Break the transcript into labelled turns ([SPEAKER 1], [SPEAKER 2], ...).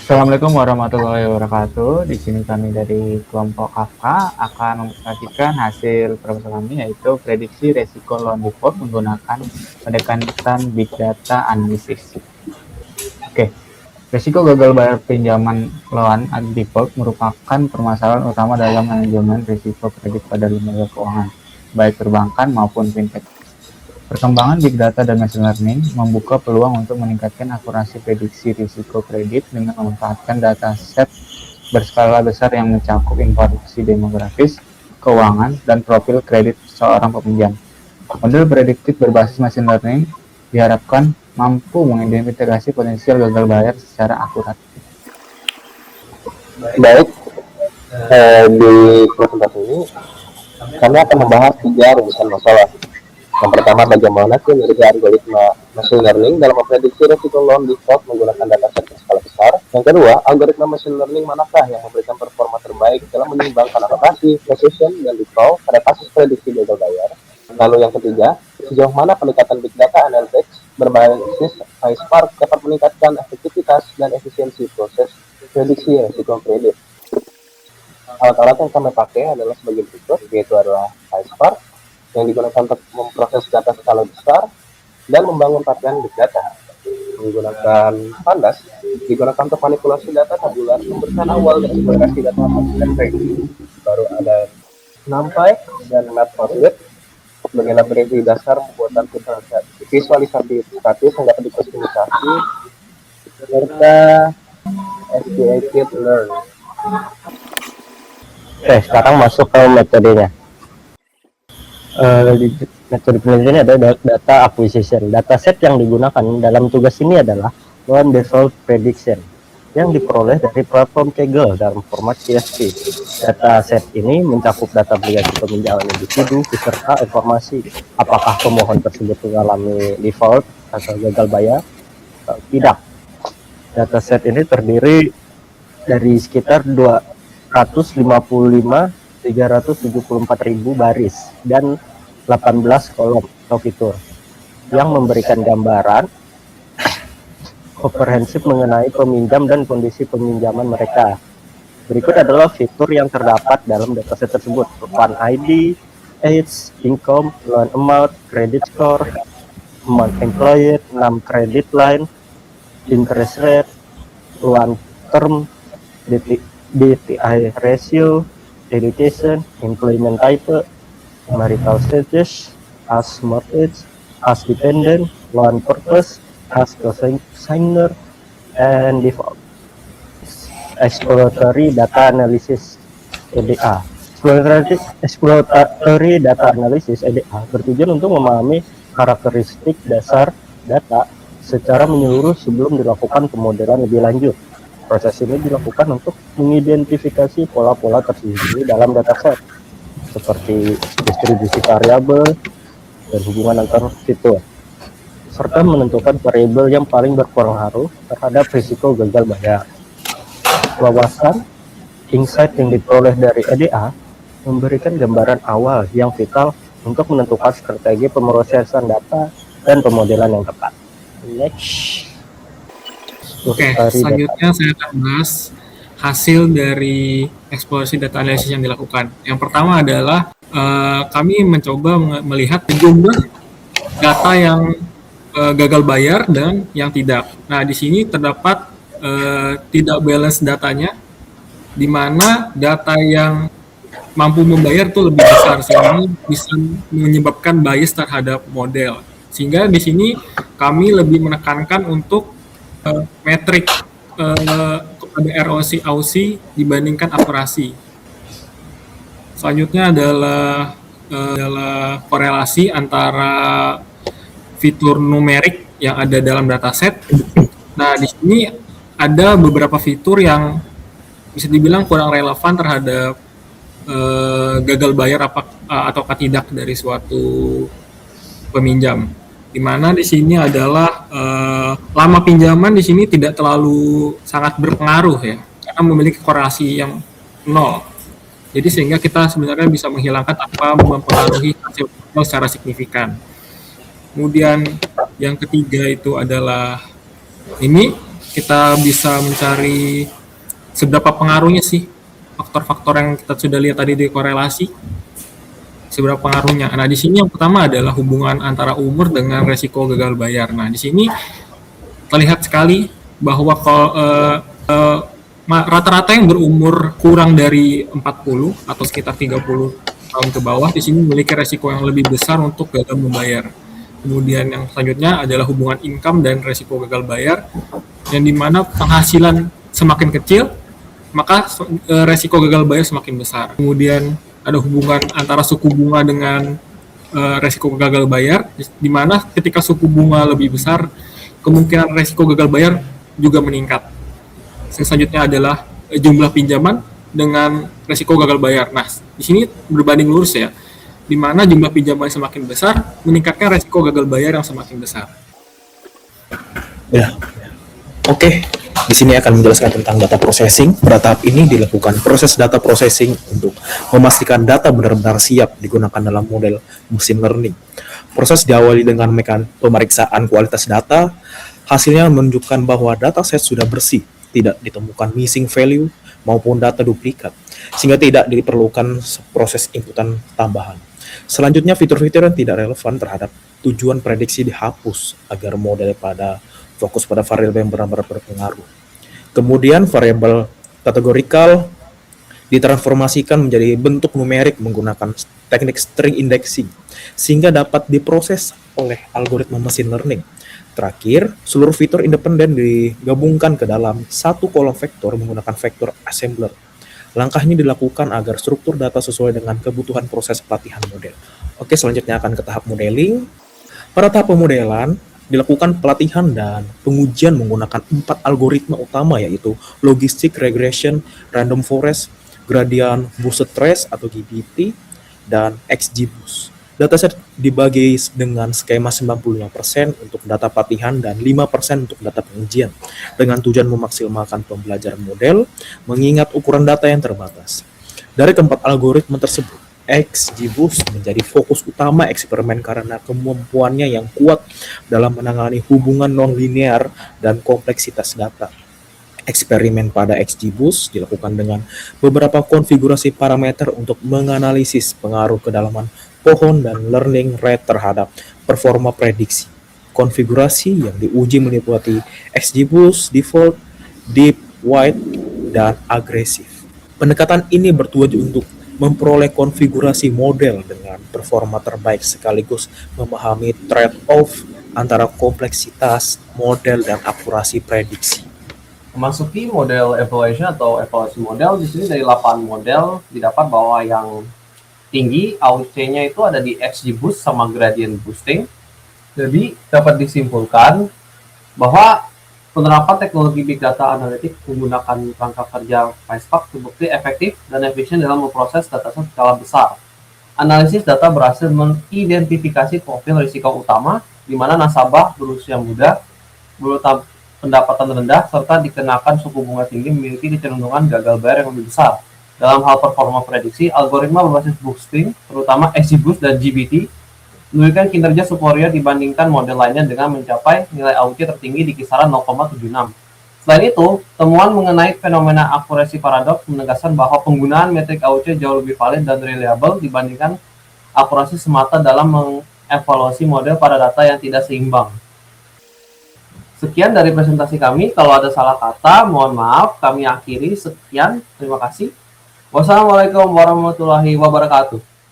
[SPEAKER 1] Assalamualaikum warahmatullahi wabarakatuh. Di sini kami dari kelompok Kafka akan mempresentasikan hasil proposal kami, yaitu prediksi resiko loan default menggunakan pendekatan Big Data Analysis. Oke, resiko gagal bayar pinjaman loan default merupakan permasalahan utama dalam manajemen risiko kredit pada lembaga keuangan, baik perbankan maupun fintech. Perkembangan Big Data dan Machine Learning membuka peluang untuk meningkatkan akurasi prediksi risiko kredit dengan memanfaatkan data set berskala besar yang mencakup informasi demografis, keuangan, dan profil kredit seorang peminjam. Model prediktif berbasis Machine Learning diharapkan mampu mengidentifikasi potensial gagal bayar secara akurat.
[SPEAKER 2] Baik, di presentasi ini kami akan membahas 3 rumusan masalah. Yang pertama, bagaimana kinerja algoritma machine learning dalam memprediksi risiko loan default menggunakan dataset berskala besar. Yang kedua, algoritma machine learning manakah yang memberikan performa terbaik dalam menyeimbangkan alokasi, precision, dan default pada kasus prediksi gagal bayar. Lalu yang ketiga, sejauh mana pendekatan Big Data Analytics berbasis PySpark dapat meningkatkan efektivitas dan efisiensi proses prediksi risiko kredit. Alat-alat yang kami pakai adalah sebagai berikut, yaitu adalah PySpark yang digunakan untuk memproses data skala besar dan membangun pipeline big data. Menggunakan Pandas digunakan untuk manipulasi data tabular, pemberitaan awal dan eksploitasi data dan training. Baru ada NumPy dan Matplotlib sebagai library dasar pembuatan visualisasi statis yang dapat dikustomisasi serta SDA Learn. Oke, sekarang masuk ke metodenya. Metode penelitian adalah data acquisition. Dataset yang digunakan dalam tugas ini adalah loan default prediction yang diperoleh dari platform Kaggle dalam format CSV. Dataset ini mencakup data obligasi peminjaman individu beserta informasi apakah pemohon tersebut mengalami default atau gagal bayar atau tidak. Dataset ini terdiri dari sekitar 374.000 baris dan 18 kolom atau fitur yang memberikan gambaran komprehensif mengenai peminjam dan kondisi peminjaman mereka. Berikut adalah fitur yang terdapat dalam dataset tersebut: Fund ID, age, income, loan amount, credit score, amount employed, 6 credit line, interest rate, loan term, DTI ratio, education, employment type, marital status, as mortgage, as dependent, loan purpose, as co-signer, and default. Exploratory data analysis (EDA). Exploratory data analysis (EDA) bertujuan untuk memahami karakteristik dasar data secara menyeluruh sebelum dilakukan pemodelan lebih lanjut. Proses ini dilakukan untuk mengidentifikasi pola-pola tersembunyi dalam dataset, seperti distribusi variabel dan hubungan antar fitur, serta menentukan variabel yang paling berpengaruh terhadap risiko gagal bayar. Wawasan, insight yang diperoleh dari EDA memberikan gambaran awal yang vital untuk menentukan strategi pemrosesan data dan pemodelan yang tepat. Next.
[SPEAKER 3] Oke, selanjutnya saya akan bahas hasil dari eksplorasi data analisis yang dilakukan. Yang pertama adalah kami mencoba melihat jumlah data yang gagal bayar dan yang tidak. Nah, di sini terdapat tidak balance datanya, di mana data yang mampu membayar itu lebih besar, sehingga bisa menyebabkan bias terhadap model. Sehingga di sini kami lebih menekankan untuk metrik kepada ROC AUC dibandingkan akurasi. Selanjutnya adalah korelasi antara fitur numerik yang ada dalam dataset. Nah, di sini ada beberapa fitur yang bisa dibilang kurang relevan terhadap gagal bayar ataukah tidak dari suatu peminjam. Di mana di sini adalah lama pinjaman di sini tidak terlalu sangat berpengaruh ya, karena memiliki korelasi yang 0. Jadi sehingga kita sebenarnya bisa menghilangkan tanpa mempengaruhi hasil secara signifikan. Kemudian yang ketiga itu adalah ini kita bisa mencari seberapa pengaruhnya sih faktor-faktor yang kita sudah lihat tadi di korelasi, seberapa pengaruhnya. Nah, di sini yang pertama adalah hubungan antara umur dengan resiko gagal bayar. Nah, di sini terlihat sekali bahwa kalau rata-rata yang berumur kurang dari 40 atau sekitar 30 tahun ke bawah di sini memiliki resiko yang lebih besar untuk gagal membayar. Kemudian yang selanjutnya adalah hubungan income dan resiko gagal bayar, yang dimana penghasilan semakin kecil, maka resiko gagal bayar semakin besar. Kemudian ada hubungan antara suku bunga dengan resiko gagal bayar, di mana ketika suku bunga lebih besar, kemungkinan resiko gagal bayar juga meningkat. Selanjutnya adalah jumlah pinjaman dengan resiko gagal bayar. Nah, di sini berbanding lurus ya, di mana jumlah pinjaman semakin besar, meningkatkan resiko gagal bayar yang semakin besar.
[SPEAKER 4] Ya, oke. Di sini akan menjelaskan tentang data processing. Pada tahap ini dilakukan proses data processing untuk memastikan data benar-benar siap digunakan dalam model machine learning. Proses diawali dengan pemeriksaan kualitas data. Hasilnya menunjukkan bahwa dataset sudah bersih, tidak ditemukan missing value maupun data duplikat, sehingga tidak diperlukan proses inputan tambahan. Selanjutnya, fitur-fitur yang tidak relevan terhadap tujuan prediksi dihapus agar model fokus pada variabel yang benar-benar berpengaruh. Kemudian, variabel kategorikal ditransformasikan menjadi bentuk numerik menggunakan teknik string indexing, sehingga dapat diproses oleh algoritma machine learning. Terakhir, seluruh fitur independen digabungkan ke dalam satu kolom vektor menggunakan vektor assembler. Langkah ini dilakukan agar struktur data sesuai dengan kebutuhan proses pelatihan model. Oke, selanjutnya akan ke tahap modeling. Pada tahap pemodelan, dilakukan pelatihan dan pengujian menggunakan 4 algoritma utama, yaitu logistic regression, random forest, gradient boosted trace atau GBT, dan XGBoost. Dataset dibagi dengan skema 95% untuk data pelatihan dan 5% untuk data pengujian, dengan tujuan memaksimalkan pembelajaran model mengingat ukuran data yang terbatas. Dari keempat algoritma tersebut, XGBoost menjadi fokus utama eksperimen karena kemampuannya yang kuat dalam menangani hubungan non-linear dan kompleksitas data. Eksperimen pada XGBoost dilakukan dengan beberapa konfigurasi parameter untuk menganalisis pengaruh kedalaman pohon dan learning rate terhadap performa prediksi. Konfigurasi yang diuji meliputi XGBoost, default, deep, wide, dan agresif. Pendekatan ini bertujuan untuk memperoleh konfigurasi model dengan performa terbaik sekaligus memahami trade-off antara kompleksitas model dan akurasi prediksi.
[SPEAKER 5] Memasuki model evaluation atau evaluasi model, di sini dari 8 model didapat bahwa yang tinggi AUC-nya itu ada di XGBoost sama gradient boosting. Jadi dapat disimpulkan bahwa penerapan teknologi big data analitik menggunakan perangkat kerja PySpark terbukti efektif dan efisien dalam memproses dataset skala besar. Analisis data berhasil mengidentifikasi profil risiko utama di mana nasabah berusia muda, pendapatan rendah, serta dikenakan suku bunga tinggi memiliki kecenderungan gagal bayar yang lebih besar. Dalam hal performa prediksi, algoritma berbasis boosting, terutama XGBoost dan GBT, menunjukkan kinerja superior dibandingkan model lainnya dengan mencapai nilai AUC tertinggi di kisaran 0,76. Selain itu, temuan mengenai fenomena akurasi paradoks menegaskan bahwa penggunaan metrik AUC jauh lebih valid dan reliable dibandingkan akurasi semata dalam mengevaluasi model pada data yang tidak seimbang. Sekian dari presentasi kami. Kalau ada salah kata, mohon maaf. Kami akhiri. Sekian. Terima kasih. Wassalamualaikum warahmatullahi wabarakatuh.